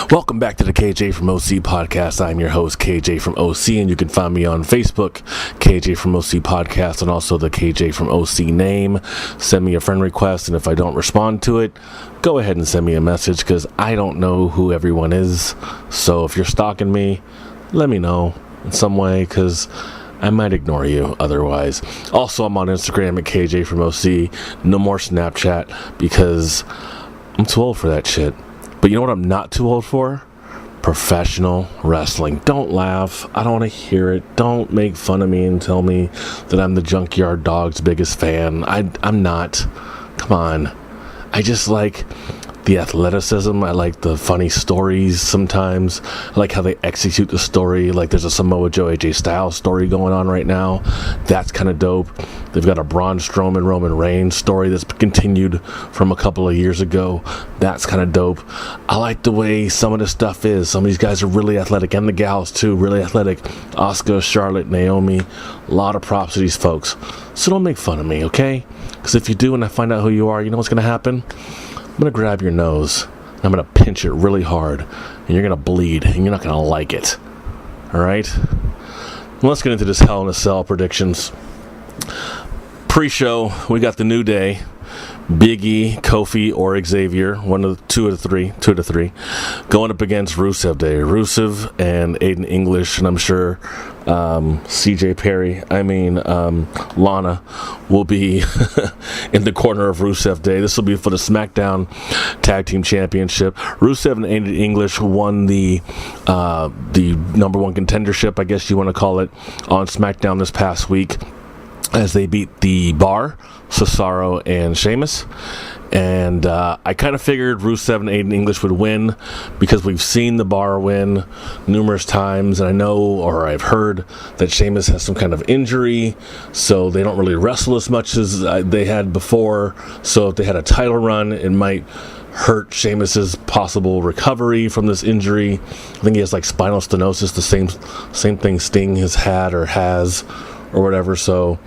Welcome back to the KJ from OC podcast. I'm your host, KJ from OC, and you can find me on Facebook, KJ from OC podcast, and also the KJ from OC name. Send me a friend request, and if I don't respond to it, go ahead and send me a message, because I don't know who everyone is. So if you're stalking me, let me know in some way, because I might ignore you otherwise. Also, I'm on Instagram at KJ from OC. No more Snapchat, because I'm too old for that shit. But you know what I'm not too old for? Professional wrestling. Don't laugh. I don't want to hear it. Don't make fun of me and tell me that I'm the Junkyard Dog's biggest fan. I'm not. Come on. I just like the athleticism. I like the funny stories sometimes. I like how they execute the story. Like there's a Samoa Joe AJ Styles story going on right now. That's kind of dope. They've got a Braun Strowman Roman Reigns story that's continued from a couple of years ago. That's kind of dope. I like the way some of this stuff is. Some of these guys are really athletic, and the gals too, really athletic. Asuka, Charlotte, Naomi, a lot of props to these folks. So don't make fun of me, okay? Because if you do and I find out who you are, you know what's going to happen? I'm going to grab your nose, and I'm going to pinch it really hard, and you're going to bleed, and you're not going to like it. Alright? Well, let's get into this Hell in a Cell predictions. Pre-show, we got the New Day, Big E, Kofi, or Xavier, two of the three, going up against Rusev Day. Rusev and Aiden English, and I'm sure Lana will be in the corner of Rusev Day. This will be for the SmackDown Tag Team Championship. Rusev and Aiden English won the number one contendership, I guess you want to call it, on SmackDown this past week, as they beat the Bar, Cesaro, and Sheamus. And I kind of figured Rusev and Aiden English would win, because we've seen the Bar win numerous times, and I know, or I've heard, that Sheamus has some kind of injury, so they don't really wrestle as much as they had before. So if they had a title run, it might hurt Sheamus's possible recovery from this injury. I think he has like spinal stenosis, the same thing Sting has had or has, or whatever. So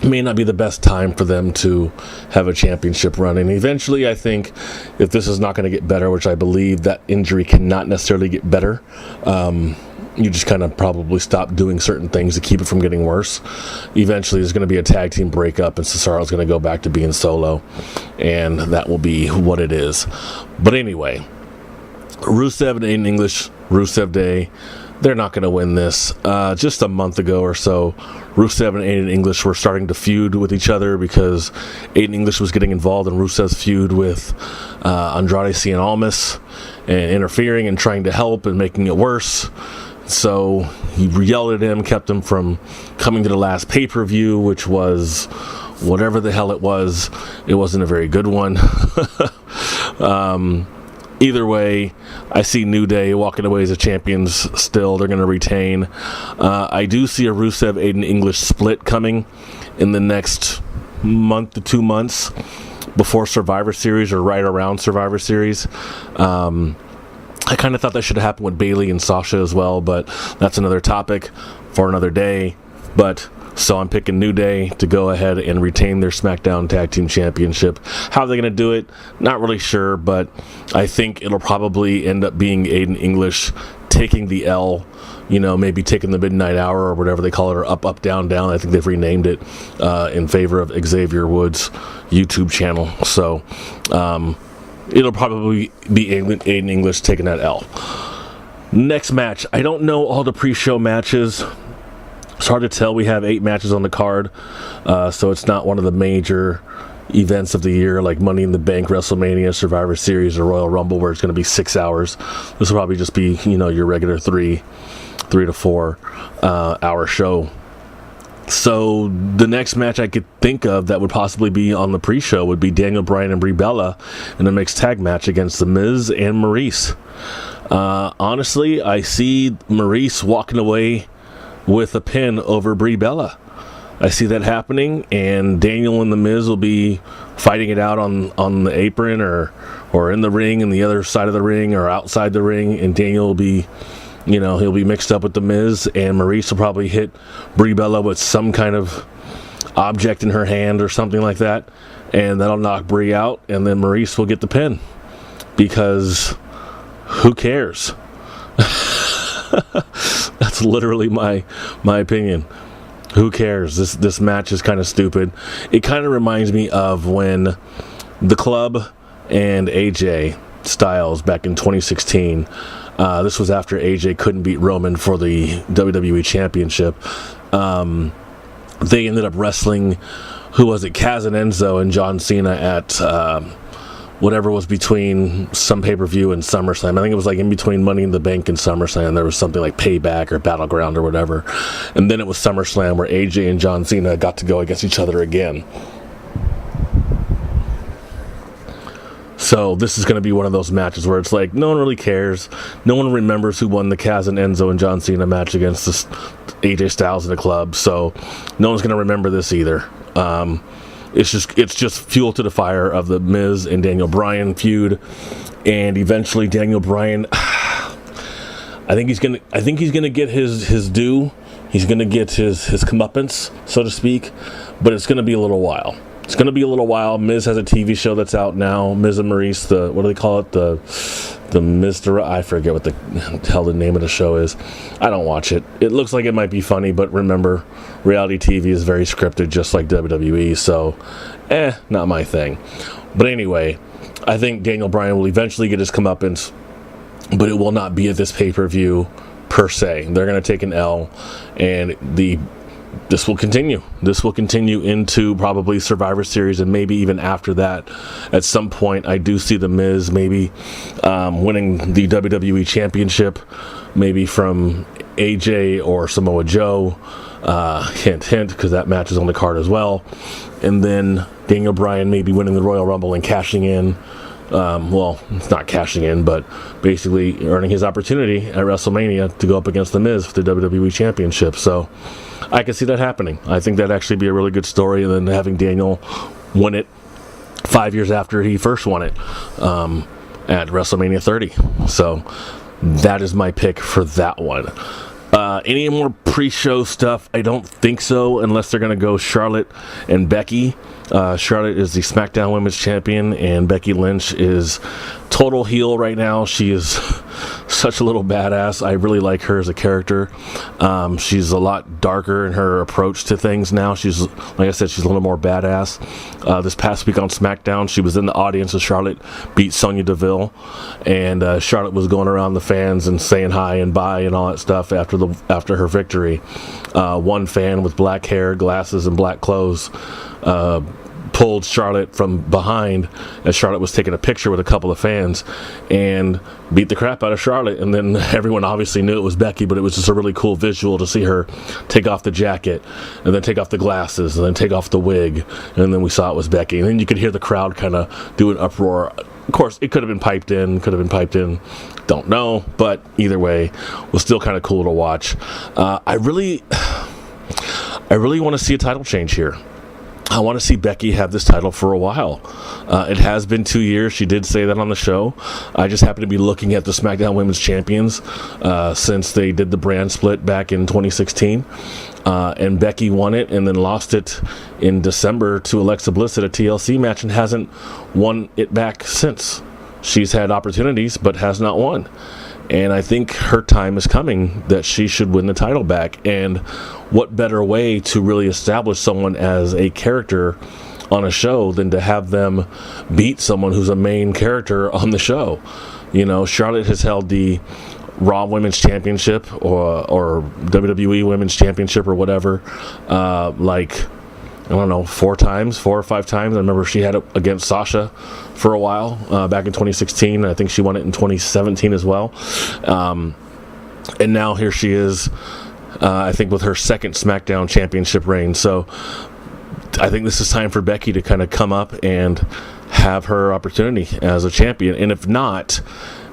it may not be the best time for them to have a championship run. And eventually, I think, if this is not going to get better, which I believe that injury cannot necessarily get better, you just kind of probably stop doing certain things to keep it from getting worse. Eventually, there's going to be a tag team breakup, and Cesaro's going to go back to being solo, and that will be what it is. But anyway, Rusev and Aiden English, Rusev Day, they're not going to win this. Just a month ago or so, Rusev and Aiden English were starting to feud with each other, because Aiden English was getting involved in Rusev's feud with Andrade Cien Almas, and interfering and trying to help and making it worse. So he yelled at him, kept him from coming to the last pay-per-view, which was whatever the hell it was. It wasn't a very good one. Either way, I see New Day walking away as the champions still. They're going to retain. I do see a Rusev Aiden English split coming in the next month to 2 months before Survivor Series, or right around Survivor Series. I kind of thought that should have happened with Bayley and Sasha as well, but that's another topic for another day. So I'm picking New Day to go ahead and retain their SmackDown Tag Team Championship. How are they going to do it? Not really sure, but I think it'll probably end up being Aiden English taking the L, maybe taking the Midnight Hour or whatever they call it, or Up, Up, Down, Down. I think they've renamed it in favor of Xavier Woods' YouTube channel. So it'll probably be Aiden English taking that L. Next match. I don't know all the pre-show matches. It's hard to tell. We have 8 matches on the card, so it's not one of the major events of the year like Money in the Bank, WrestleMania, Survivor Series, or Royal Rumble, where it's going to be 6 hours. This will probably just be, your regular 3 to 4 hour show. So the next match I could think of that would possibly be on the pre-show would be Daniel Bryan and Brie Bella in a mixed tag match against The Miz and Maryse. Honestly, I see Maryse walking away with a pin over Brie Bella. I see that happening, and Daniel and The Miz will be fighting it out on the apron or in the ring, in the other side of the ring, or outside the ring, and Daniel will be, he'll be mixed up with The Miz, and Maryse will probably hit Brie Bella with some kind of object in her hand or something like that, and that'll knock Brie out, and then Maryse will get the pin, because who cares? That's literally my opinion. Who cares? This match is kind of stupid. It kind of reminds me of when the Club and AJ Styles back in 2016. This was after AJ couldn't beat Roman for the WWE Championship. They ended up wrestling, who was it? Kaz and Enzo and John Cena at whatever was between some pay-per-view and SummerSlam. I think it was like in between Money in the Bank and SummerSlam. There was something like Payback or Battleground or whatever. And then it was SummerSlam where AJ and John Cena got to go against each other again. So this is going to be one of those matches where it's like no one really cares. No one remembers who won the Kaz and Enzo and John Cena match against this AJ Styles in the Club. So no one's going to remember this either. It's just fuel to the fire of the Miz and Daniel Bryan feud, and eventually Daniel Bryan. I think he's gonna get his due. He's gonna get his comeuppance, so to speak. But it's gonna be a little while. It's going to be a little while. Miz has a TV show that's out now. Miz and Maryse, what do they call it? The Mr. I forget what the hell the name of the show is. I don't watch it. It looks like it might be funny, but remember, reality TV is very scripted, just like WWE, so, not my thing. But anyway, I think Daniel Bryan will eventually get his comeuppance, but it will not be at this pay-per-view per se. They're going to take an L, and this will continue. This will continue into probably Survivor Series, and maybe even after that. At some point, I do see The Miz maybe winning the WWE Championship, maybe from AJ or Samoa Joe. Hint, hint, because that match is on the card as well. And then Daniel Bryan maybe winning the Royal Rumble and cashing in. Well, it's not cashing in, but basically earning his opportunity at WrestleMania to go up against The Miz for the WWE Championship. So I can see that happening. I think that'd actually be a really good story, and then having Daniel win it 5 years after he first won it at WrestleMania 30. So that is my pick for that one. Any more pre-show stuff? I don't think so, unless they're going to go Charlotte and Becky. Charlotte is the SmackDown Women's Champion, and Becky Lynch is total heel right now. She is such a little badass. I really like her as a character. She's a lot darker in her approach to things now. She's, like I said, she's a little more badass. This past week on SmackDown, she was in the audience as Charlotte beat Sonya Deville, and Charlotte was going around the fans and saying hi and bye and all that stuff after her victory. One fan with black hair, glasses, and black clothes pulled Charlotte from behind as Charlotte was taking a picture with a couple of fans and beat the crap out of Charlotte. And then everyone obviously knew it was Becky, but it was just a really cool visual to see her take off the jacket and then take off the glasses and then take off the wig, and then we saw it was Becky, and then you could hear the crowd kind of do an uproar. Of course, it could have been piped in, don't know, but either way, was still kind of cool to watch. I really want to see a title change here. I want to see Becky have this title for a while. It has been 2 years. She did say that on the show. I just happen to be looking at the SmackDown Women's Champions since they did the brand split back in 2016. And Becky won it and then lost it in December to Alexa Bliss at a TLC match and hasn't won it back since. She's had opportunities but has not won. And I think her time is coming that she should win the title back. And what better way to really establish someone as a character on a show than to have them beat someone who's a main character on the show? You know, Charlotte has held the Raw Women's Championship or WWE Women's Championship or whatever, I don't know, 4 or 5 times. I remember she had it against Sasha for a while back in 2016. I think she won it in 2017 as well. And now here she is, I think, with her second SmackDown Championship reign. So I think this is time for Becky to kind of come up and have her opportunity as a champion. And if not,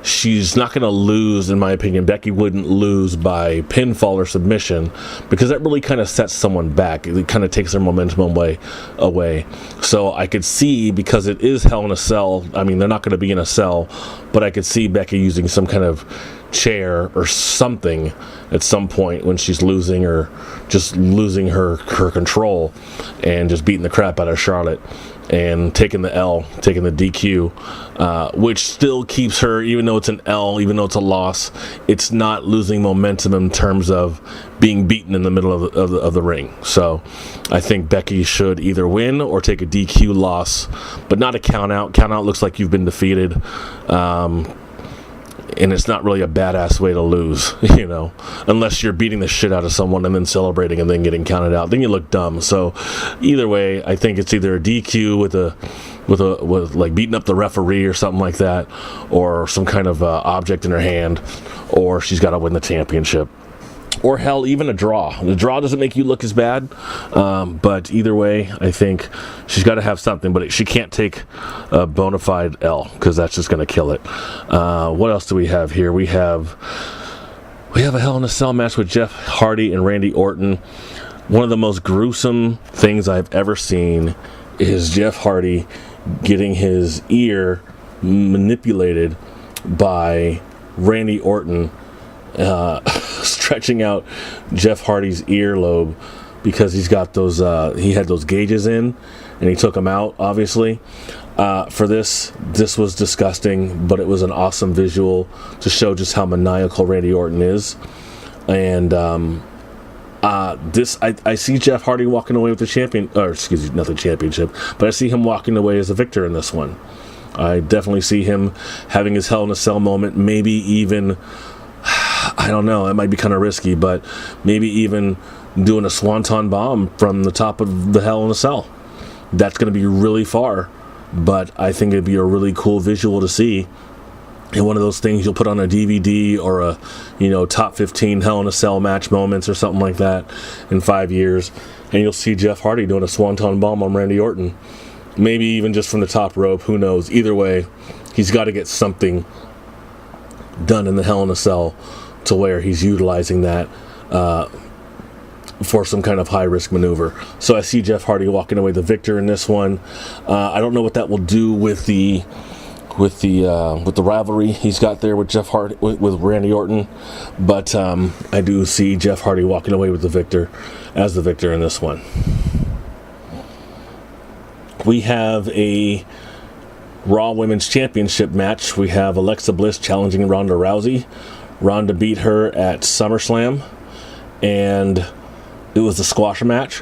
she's not going to lose, in my opinion. Becky wouldn't lose by pinfall or submission, because that really kind of sets someone back. It kind of takes their momentum away. So I could see, because it is Hell in a Cell, I mean, they're not going to be in a cell, but I could see Becky using some kind of chair or something at some point when she's losing or just losing her control and just beating the crap out of Charlotte. and taking the L, taking the DQ, which still keeps her, even though it's an L, even though it's a loss, it's not losing momentum in terms of being beaten in the middle of the ring. So I think Becky should either win or take a DQ loss, but not a count out. Count out looks like you've been defeated. And it's not really a badass way to lose, unless you're beating the shit out of someone and then celebrating and then getting counted out. Then you look dumb. So either way, I think it's either a DQ with like beating up the referee or something like that, or some kind of object in her hand, or she's got to win the championship. Or hell, even a draw. The draw doesn't make you look as bad, but either way, I think she's got to have something. But she can't take a bona fide L, because that's just going to kill it. What else do we have here? We have a Hell in a Cell match with Jeff Hardy and Randy Orton. One of the most gruesome things I've ever seen is Jeff Hardy getting his ear manipulated by Randy Orton, stretching out Jeff Hardy's earlobe because he's got those he had those gauges in and he took them out, obviously. For this was disgusting, but it was an awesome visual to show just how maniacal Randy Orton is. And I see Jeff Hardy walking away with the not the championship, but I see him walking away as a victor in this one. I definitely see him having his Hell in a Cell moment, maybe even, I don't know, it might be kind of risky, but maybe even doing a swanton bomb from the top of the Hell in a Cell. That's going to be really far, but I think it'd be a really cool visual to see. And one of those things you'll put on a DVD or a, top 15 Hell in a Cell match moments or something like that in 5 years, and you'll see Jeff Hardy doing a swanton bomb on Randy Orton. Maybe even just from the top rope, who knows. Either way, he's got to get something done in the Hell in a Cell to where he's utilizing that for some kind of high-risk maneuver. So I see Jeff Hardy walking away the victor in this one. I don't know what that will do with the rivalry he's got there with Jeff Hardy with Randy Orton, but I do see Jeff Hardy walking away with the victor in this one. We have a Raw Women's Championship match. We have Alexa Bliss challenging Ronda Rousey. Ronda beat her at SummerSlam, and it was a squash match.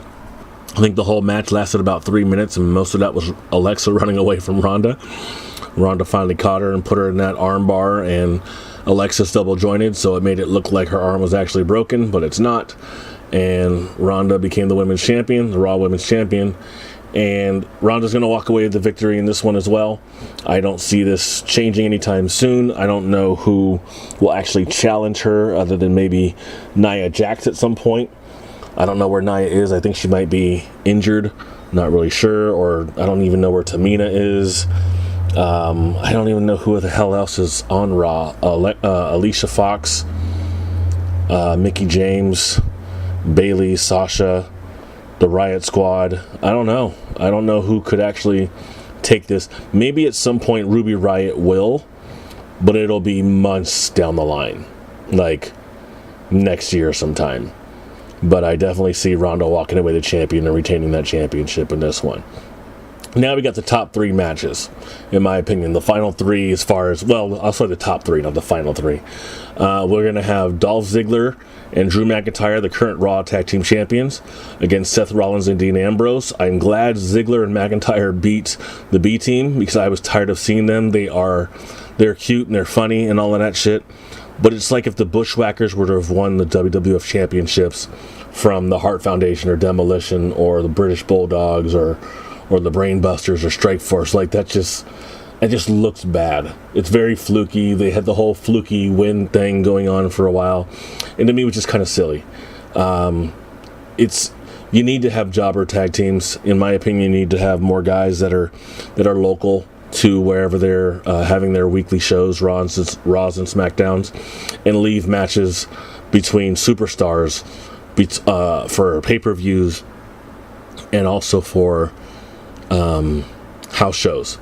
I think the whole match lasted about 3 minutes, and most of that was Alexa running away from Ronda. Ronda finally caught her and put her in that arm bar, and Alexa's double jointed, so it made it look like her arm was actually broken, but it's not. And Ronda became the women's champion, the Raw Women's Champion. And Ronda's going to walk away with the victory in this one as well. I don't see this changing anytime soon. I don't know who will actually challenge her other than maybe Nia Jax at some point. I don't know where Nia is. I think she might be injured. Not really sure. Or I don't even know where Tamina is. I don't even know who the hell else is on Raw. Alicia Fox, Mickie James, Bayley, Sasha, the Riot Squad. I don't know. I don't know who could actually take this. Maybe at some point Ruby Riot will, but it'll be months down the line, like next year sometime. But I definitely see Ronda walking away the champion and retaining that championship in this one. Now we got the top three matches, in my opinion. The final three as far as, well, I'll say the top three, not the final three. We're going to have Dolph Ziggler and Drew McIntyre, the current Raw Tag Team Champions, against Seth Rollins and Dean Ambrose. I'm glad Ziggler and McIntyre beat the B Team because I was tired of seeing them. They're cute and they're funny and all of that shit. But it's like if the Bushwhackers were to have won the WWF Championships from the Hart Foundation or Demolition or the British Bulldogs or the Brainbusters or Strike Force. Like it just looks bad. It's very fluky. They had the whole fluky win thing going on for a while, and to me it was just kind of silly. You need to have jobber tag teams. In my opinion, you need to have more guys that are local to wherever they're having their weekly shows, Raws and SmackDowns, and leave matches between superstars for pay-per-views and also for house shows.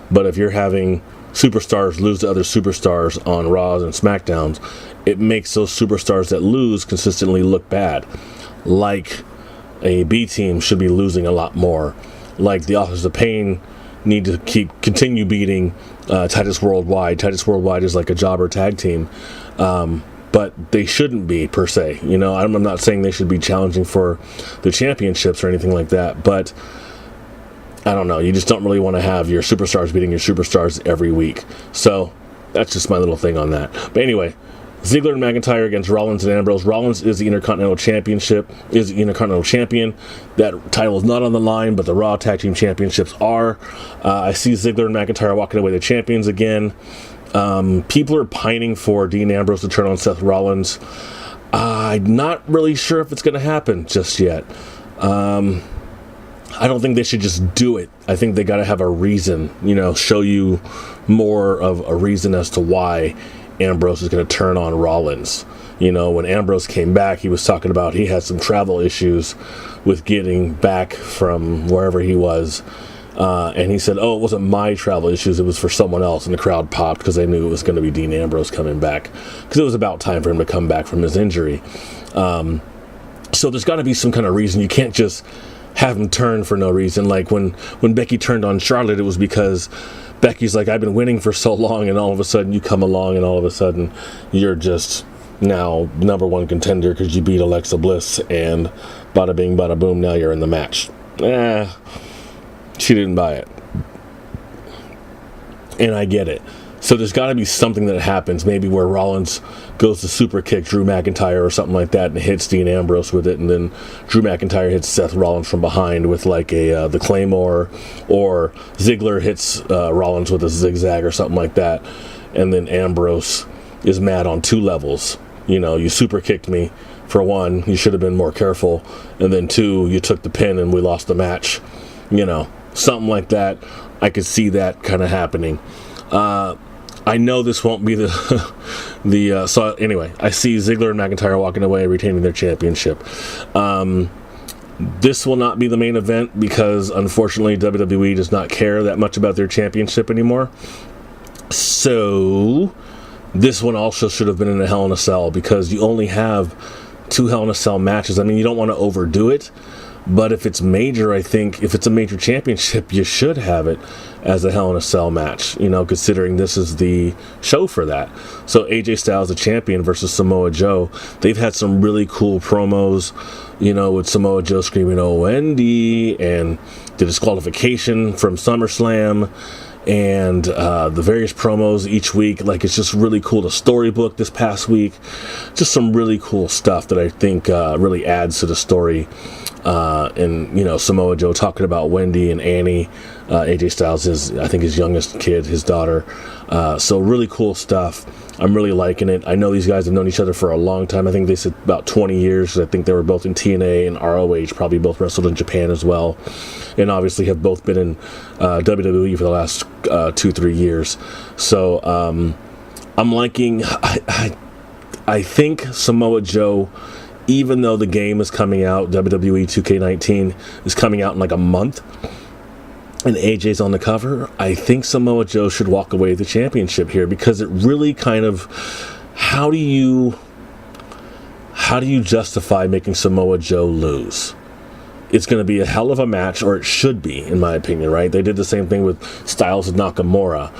But if you're having superstars lose to other superstars on Raws and SmackDowns, it makes those superstars that lose consistently look bad. Like a B team should be losing a lot more like the Authors of Pain need to continue beating Titus Worldwide. Titus Worldwide is like a jobber tag team, but they shouldn't be, per se. You know, I'm not saying they should be challenging for the championships or anything like that, but I don't know. You just don't really want to have your superstars beating your superstars every week. So that's just my little thing on that. But anyway, Ziggler and McIntyre against Rollins and Ambrose. Rollins is the Intercontinental Champion. That title is not on the line, but the Raw Tag Team Championships are. I see Ziggler and McIntyre walking away the champions again. People are pining for Dean Ambrose to turn on Seth Rollins. I'm not really sure if it's going to happen just yet. I don't think they should just do it. I think they got to have a reason, show you more of a reason as to why Ambrose is going to turn on Rollins. When Ambrose came back, he was talking about he had some travel issues with getting back from wherever he was. And he said, it wasn't my travel issues, it was for someone else. And the crowd popped because they knew it was going to be Dean Ambrose coming back, because it was about time for him to come back from his injury. So there's got to be some kind of reason. You can't just have him turn for no reason. Like when Becky turned on Charlotte, it was because Becky's like, I've been winning for so long, and all of a sudden you come along, and all of a sudden you're just now number one contender because you beat Alexa Bliss, and bada bing, bada boom, now you're in the match. She didn't buy it. And I get it. So there's got to be something that happens, maybe where Rollins goes to super kick Drew McIntyre or something like that and hits Dean Ambrose with it, and then Drew McIntyre hits Seth Rollins from behind with like the Claymore, or Ziggler hits Rollins with a zigzag or something like that, and then Ambrose is mad on two levels. You super kicked me. For one, you should have been more careful, and then two, you took the pin and we lost the match. Something like that. I could see that kind of happening. I know this won't be so anyway, I see Ziggler and McIntyre walking away retaining their championship. This will not be the main event because unfortunately WWE does not care that much about their championship anymore. So this one also should have been in a Hell in a Cell, because you only have 2 Hell in a Cell matches. I mean, you don't want to overdo it, but if it's major, I think if it's a major championship, you should have it as a Hell in a Cell match, considering this is the show for that. So AJ Styles, the champion, versus Samoa Joe. They've had some really cool promos, with Samoa Joe screaming, "Oh, Wendy," and the disqualification from SummerSlam, and the various promos each week. Like, it's just really cool. The storybook this past week, just some really cool stuff that I think really adds to the story. And Samoa Joe talking about Wendy and Annie, AJ Styles is, I think, his youngest kid, his daughter. So really cool stuff. I'm really liking it. I know these guys have known each other for a long time. I think they said about 20 years. I think they were both in TNA and ROH, probably both wrestled in Japan as well, and obviously have both been in WWE for the last 2-3 years. So I'm liking. I think Samoa Joe, even though the game is coming out, WWE 2K19 is coming out in like a month, and AJ's on the cover, I think Samoa Joe should walk away with the championship here, because it really kind of, how do you justify making Samoa Joe lose? It's going to be a hell of a match, or it should be, in my opinion, right? They did the same thing with Styles and Nakamura.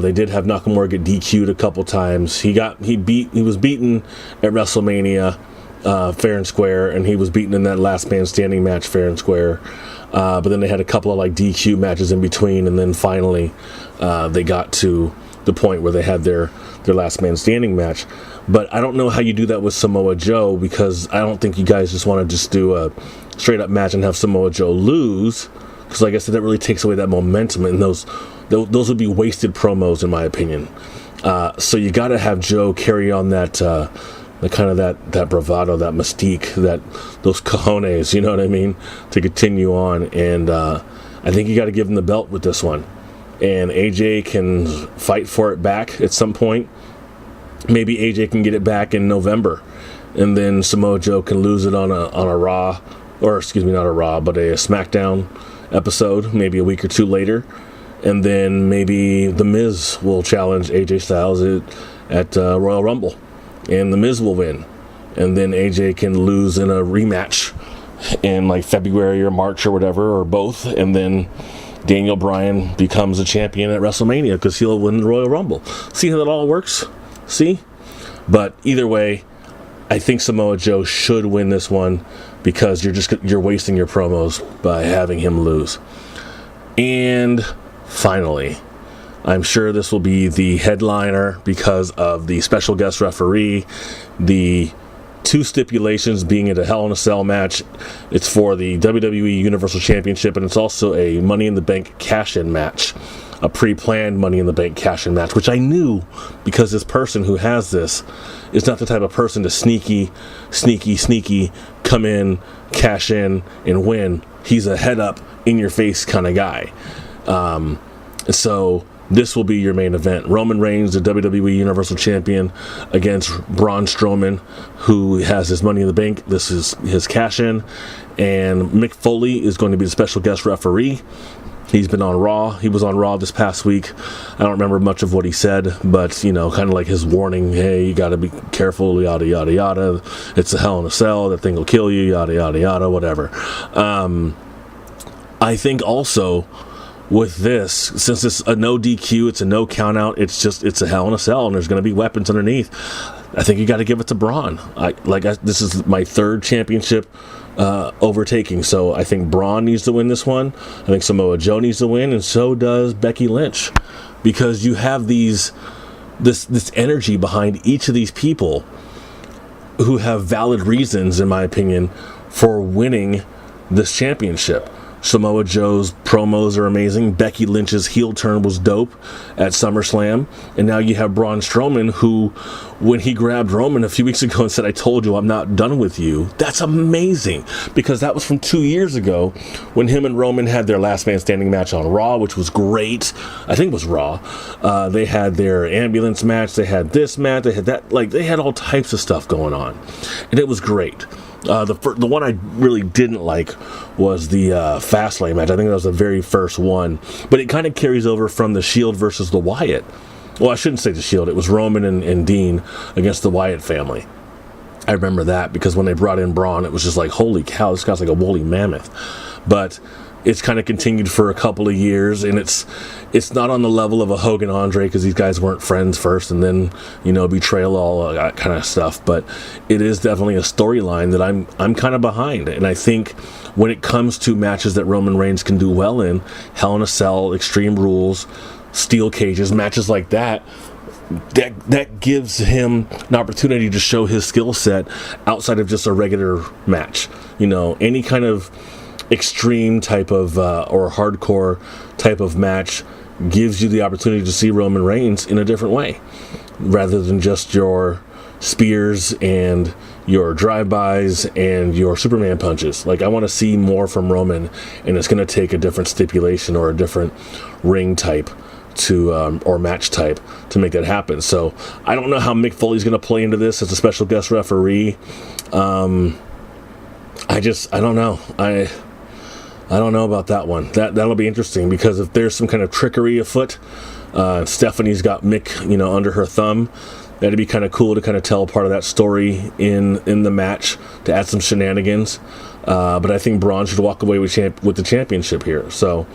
They did have Nakamura get DQ'd a couple times. He was beaten at WrestleMania fair and square, and he was beaten in that last man standing match fair and square. But then they had a couple of like DQ matches in between, and then finally they got to the point where they had their last man standing match. But I don't know how you do that with Samoa Joe, because I don't think you guys just want to just do a straight up match and have Samoa Joe lose, because like I said, that really takes away that momentum, and those would be wasted promos, in my opinion. So you got to have Joe carry on that the kind of that bravado, that mystique, those cojones, you know what I mean, to continue on. And I think you got to give him the belt with this one. And AJ can fight for it back at some point. Maybe AJ can get it back in November, and then Samoa Joe can lose it on a Raw, or excuse me, not a Raw, but a SmackDown episode, maybe a week or two later. And then maybe The Miz will challenge AJ Styles at Royal Rumble, and The Miz will win. And then AJ can lose in a rematch in like February or March or whatever, or both, and then Daniel Bryan becomes a champion at WrestleMania because he'll win the Royal Rumble. See how that all works? See? But either way, I think Samoa Joe should win this one because you're wasting your promos by having him lose. And finally, I'm sure this will be the headliner because of the special guest referee, the 2 stipulations being at a Hell in a Cell match. It's for the WWE Universal Championship, and it's also a Money in the Bank cash-in match, a pre-planned Money in the Bank cash-in match, which I knew because this person who has this is not the type of person to sneaky come in, cash in, and win. He's a head-up, in-your-face kind of guy. So this will be your main event. Roman Reigns, the WWE Universal Champion, against Braun Strowman, who has his Money in the Bank. This is his cash-in. And Mick Foley is going to be the special guest referee. He's been on Raw. He was on Raw this past week. I don't remember much of what he said, but, kind of like his warning, hey, you got to be careful, yada, yada, yada. It's a Hell in a Cell. That thing will kill you, yada, yada, yada, whatever. I think also with this, since it's a no DQ, it's a no count out, it's a Hell in a Cell, and there's going to be weapons underneath. I think you got to give it to Braun. This is my 3rd championship overtaking, so I think Braun needs to win this one. I think Samoa Joe needs to win, and so does Becky Lynch, because you have this energy behind each of these people who have valid reasons, in my opinion, for winning this championship. Samoa Joe's promos are amazing. Becky Lynch's heel turn was dope at SummerSlam. And now you have Braun Strowman, who, when he grabbed Roman a few weeks ago and said, I told you I'm not done with you, that's amazing. Because that was from 2 years ago when him and Roman had their last man standing match on Raw, which was great. I think it was Raw. They had their ambulance match. They had this match. They had that. They had all types of stuff going on. And it was great. The one I really didn't like was the Fastlane match. I think that was the very first one. But it kind of carries over from the Shield versus the Wyatt. Well, I shouldn't say the Shield. It was Roman and Dean against the Wyatt family. I remember that because when they brought in Braun, it was just like, holy cow, this guy's like a woolly mammoth. But it's kind of continued for a couple of years, and it's not on the level of a Hogan Andre because these guys weren't friends first, and then betrayal, all that kind of stuff. But it is definitely a storyline that I'm kind of behind, and I think when it comes to matches that Roman Reigns can do well in, Hell in a Cell, Extreme Rules, Steel Cages, matches like that gives him an opportunity to show his skill set outside of just a regular match. Any kind of extreme type of or hardcore type of match gives you the opportunity to see Roman Reigns in a different way rather than just your spears and your drive-bys and your Superman punches. I want to see more from Roman, and it's going to take a different stipulation or a different ring type to or match type to make that happen. So I don't know how Mick Foley's going to play into this as a special guest referee. I don't know. I don't know about that one. That'll be interesting because if there's some kind of trickery afoot, Stephanie's got Mick, under her thumb. That'd be kind of cool to kind of tell part of that story in the match to add some shenanigans. But I think Braun should walk away with the championship here. So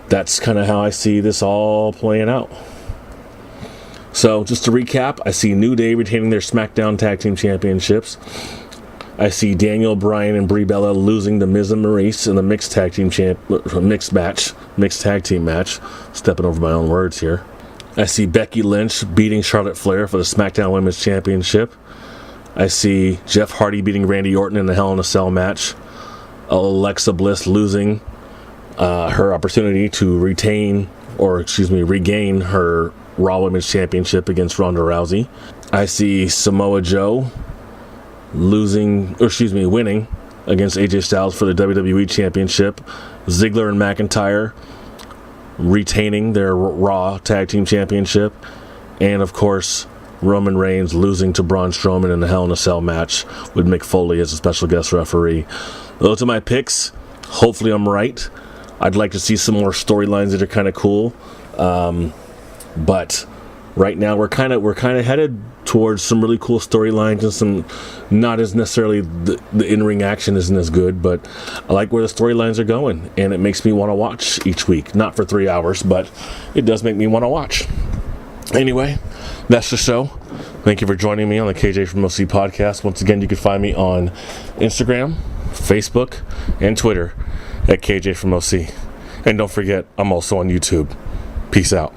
that's kind of how I see this all playing out. So just to recap, I see New Day retaining their SmackDown Tag Team Championships. I see Daniel Bryan and Brie Bella losing to Miz and Maryse in the mixed tag team match. Stepping over my own words here. I see Becky Lynch beating Charlotte Flair for the SmackDown Women's Championship. I see Jeff Hardy beating Randy Orton in the Hell in a Cell match. Alexa Bliss losing her opportunity to regain her Raw Women's Championship against Ronda Rousey. I see Samoa Joe winning against AJ Styles for the WWE Championship. Ziggler and McIntyre retaining their Raw Tag Team Championship. And, of course, Roman Reigns losing to Braun Strowman in the Hell in a Cell match with Mick Foley as a special guest referee. Those are my picks. Hopefully I'm right. I'd like to see some more storylines that are kind of cool. But right now we're kind of headed towards some really cool storylines and some not as necessarily the in-ring action isn't as good, but I like where the storylines are going, and it makes me want to watch each week. Not for 3 hours, but it does make me want to watch. Anyway, that's the show. Thank you for joining me on the KJ from OC podcast. Once again, you can find me on Instagram, Facebook, and Twitter at KJ from OC. And don't forget, I'm also on YouTube. Peace out.